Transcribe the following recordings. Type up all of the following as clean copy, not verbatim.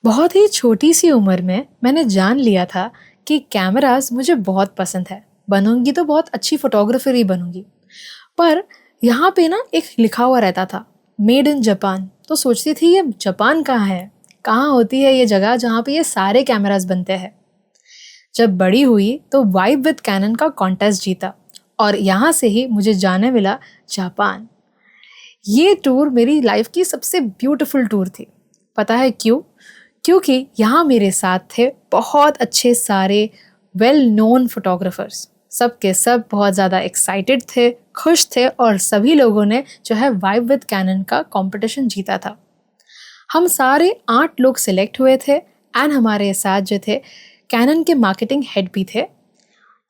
बहुत ही छोटी सी उम्र में मैंने जान लिया था कि कैमरास मुझे बहुत पसंद है। बनूंगी तो बहुत अच्छी फोटोग्राफर ही बनूंगी। पर यहाँ पे ना एक लिखा हुआ रहता था, मेड इन जापान। तो सोचती थी ये जापान कहाँ है, कहाँ होती है ये जगह जहाँ पे ये सारे कैमरास बनते हैं। जब बड़ी हुई तो वाइब विद कैनन का कॉन्टेस्ट जीता और यहाँ से ही मुझे जाने मिला जापान। ये टूर मेरी लाइफ की सबसे ब्यूटीफुल टूर थी। पता है क्यों? क्योंकि यहाँ मेरे साथ थे बहुत अच्छे सारे वेल नोन फोटोग्राफर्स। सब के सब बहुत ज़्यादा एक्साइटेड थे, खुश थे और सभी लोगों ने जो है वाइब विद कैनन का कंपटीशन जीता था। हम सारे 8 लोग सिलेक्ट हुए थे एंड हमारे साथ जो थे कैनन के मार्केटिंग हेड भी थे।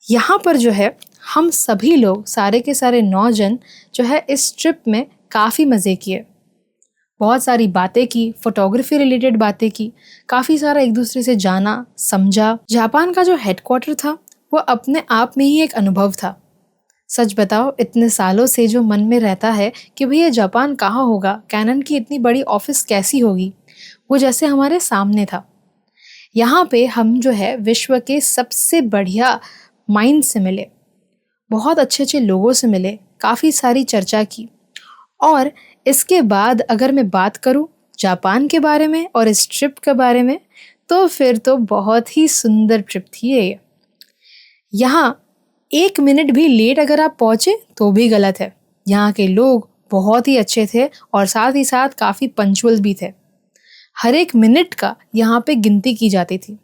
यहाँ पर जो है हम सभी लोग सारे के सारे 9 जन जो है इस ट्रिप में काफ़ी मज़े किए, बहुत सारी बातें की, फोटोग्राफी रिलेटेड बातें की, काफ़ी सारा एक दूसरे से जाना समझा। जापान का जो हेडक्वार्टर था वो अपने आप में ही एक अनुभव था। सच बताओ, इतने सालों से जो मन में रहता है कि भैया जापान कहाँ होगा, कैनन की इतनी बड़ी ऑफिस कैसी होगी, वो जैसे हमारे सामने था। यहाँ पे हम जो है विश्व के सबसे बढ़िया माइंड से मिले, बहुत अच्छे अच्छे लोगों से मिले, काफ़ी सारी चर्चा की। और इसके बाद अगर मैं बात करूँ जापान के बारे में और इस ट्रिप के बारे में, तो फिर तो बहुत ही सुंदर ट्रिप थी ये। यहाँ 1 मिनट भी लेट अगर आप पहुँचे तो भी गलत है। यहाँ के लोग बहुत ही अच्छे थे और साथ ही साथ काफ़ी पंचुअल भी थे। हर एक मिनट का यहाँ पे गिनती की जाती थी।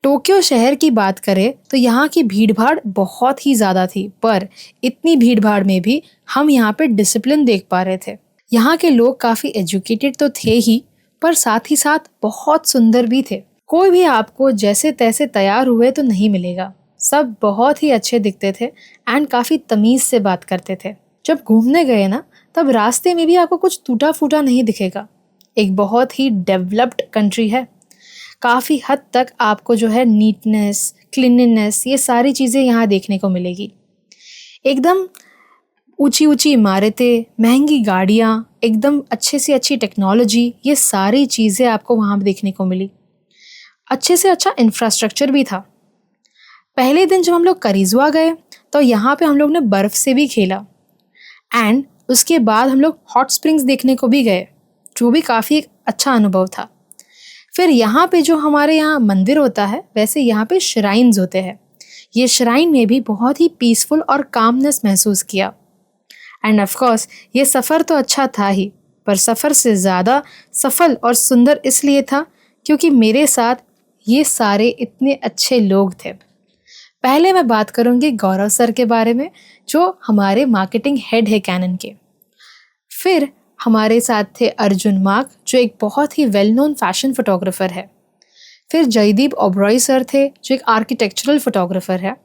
टोक्यो शहर की बात करें तो यहाँ की भीड़भाड़ बहुत ही ज़्यादा थी, पर इतनी भीड़भाड़ में भी हम यहाँ पे डिसिप्लिन देख पा रहे थे। यहाँ के लोग काफ़ी एजुकेटेड तो थे ही, पर साथ ही साथ बहुत सुंदर भी थे। कोई भी आपको जैसे तैसे तैयार हुए तो नहीं मिलेगा। सब बहुत ही अच्छे दिखते थे एंड काफ़ी तमीज़ से बात करते थे। जब घूमने गए ना, तब रास्ते में भी आपको कुछ टूटा फूटा नहीं दिखेगा। एक बहुत ही डेवलप्ड कंट्री है। काफ़ी हद तक आपको जो है नीटनेस, क्लीनलीनेस, ये सारी चीज़ें यहाँ देखने को मिलेगी। एकदम ऊंची ऊंची इमारतें, महंगी गाड़ियाँ, एकदम अच्छे से अच्छी टेक्नोलॉजी, ये सारी चीज़ें आपको वहाँ देखने को मिली। अच्छे से अच्छा इंफ्रास्ट्रक्चर भी था। पहले दिन जब हम लोग करीजुआ गए तो यहाँ पे हम लोग ने बर्फ़ से भी खेला एंड उसके बाद हम लोग हॉट स्प्रिंग्स देखने को भी गए, जो भी काफ़ी एक अच्छा अनुभव था। फिर यहाँ पे जो हमारे यहाँ मंदिर होता है, वैसे यहाँ पे श्राइन्स होते हैं। ये श्राइन में भी बहुत ही पीसफुल और कामनेस महसूस किया। एंड ऑफ कोर्स ये सफ़र तो अच्छा था ही, पर सफ़र से ज़्यादा सफल और सुंदर इसलिए था क्योंकि मेरे साथ ये सारे इतने अच्छे लोग थे। पहले मैं बात करूँगी गौरव सर के बारे में, जो हमारे मार्केटिंग हेड है कैनन के। फिर हमारे साथ थे अर्जुन मार्क, जो एक बहुत ही वेल नोन फैशन फोटोग्राफर है। फिर जयदीप ओबरॉय सर थे, जो एक आर्किटेक्चरल फोटोग्राफर है।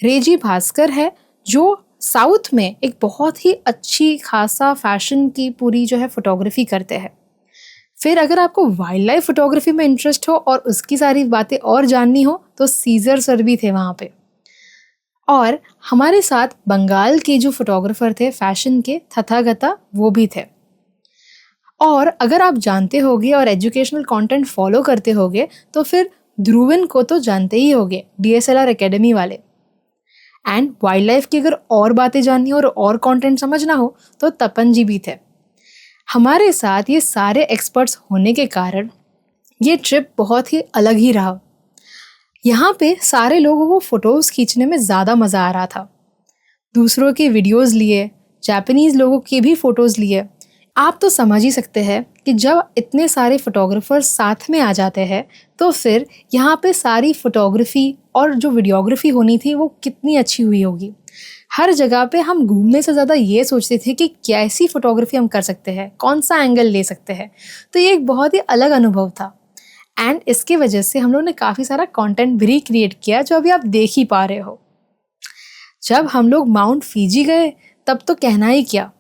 रेजी भास्कर है, जो साउथ में एक बहुत ही अच्छी खासा फैशन की पूरी जो है फोटोग्राफी करते हैं। फिर अगर आपको वाइल्ड लाइफ फोटोग्राफी में इंटरेस्ट हो और उसकी सारी बातें और जाननी हो तो सीजर सर भी थे वहाँ पे। और हमारे साथ बंगाल के जो फोटोग्राफर थे फैशन के, तथागता, वो भी थे। और अगर आप जानते होगे और एजुकेशनल कंटेंट फॉलो करते होगे तो फिर ध्रुवन को तो जानते ही होगे, DSLR एकेडमी वाले। एंड वाइल्ड लाइफ की अगर और बातें जाननी हो और कंटेंट समझना हो तो तपन जी भी थे। हमारे साथ ये सारे एक्सपर्ट्स होने के कारण ये ट्रिप बहुत ही अलग ही रहा। यहाँ पे सारे लोगों को फ़ोटोज़ खींचने में ज़्यादा मज़ा आ रहा था। दूसरों के वीडियोज़ लिए, जापानीज़ लोगों के भी फ़ोटोज़ लिए। आप तो समझ ही सकते हैं कि जब इतने सारे फ़ोटोग्राफर्स साथ में आ जाते हैं तो फिर यहाँ पे सारी फ़ोटोग्राफी और जो वीडियोग्राफी होनी थी वो कितनी अच्छी हुई होगी। हर जगह पे हम घूमने से ज़्यादा ये सोचते थे कि कैसी फ़ोटोग्राफी हम कर सकते हैं, कौन सा एंगल ले सकते हैं। तो ये एक बहुत ही अलग अनुभव था एंड इसके वजह से हम लोग ने काफ़ी सारा कंटेंट भी क्रिएट किया, जो अभी आप देख ही पा रहे हो। जब हम लोग माउंट फीजी गए तब तो कहना ही क्या।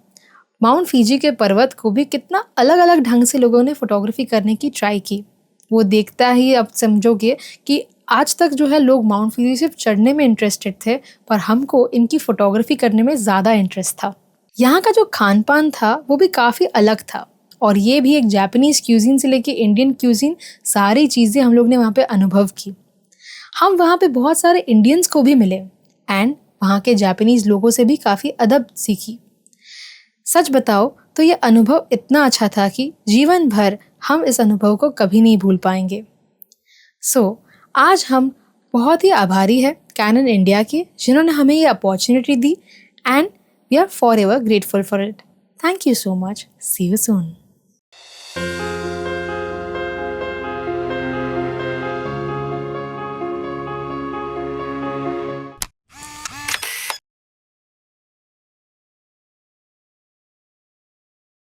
माउंट फीजी के पर्वत को भी कितना अलग अलग ढंग से लोगों ने फ़ोटोग्राफी करने की ट्राई की, वो देखता ही आप समझोगे कि आज तक जो है लोग माउंट फीजी सिर्फ चढ़ने में इंटरेस्टेड थे, पर हमको इनकी फ़ोटोग्राफी करने में ज़्यादा इंटरेस्ट था। यहाँ का जो खान पान था वो भी काफ़ी अलग था और ये भी एक जापानीज़ क्यूज़ीन से लेके इंडियन क्यूज़ीन, सारी चीज़ें हम लोग ने वहाँ पे अनुभव की। हम वहाँ पे बहुत सारे इंडियंस को भी मिले एंड वहाँ के जापानीज़ लोगों से भी काफ़ी अदब सीखी। सच बताओ तो ये अनुभव इतना अच्छा था कि जीवन भर हम इस अनुभव को कभी नहीं भूल पाएंगे। आज हम बहुत ही आभारी है कैनन इंडिया के, जिन्होंने हमें ये अपॉर्चुनिटी दी and we are forever grateful for it. Thank you so much. See you soon.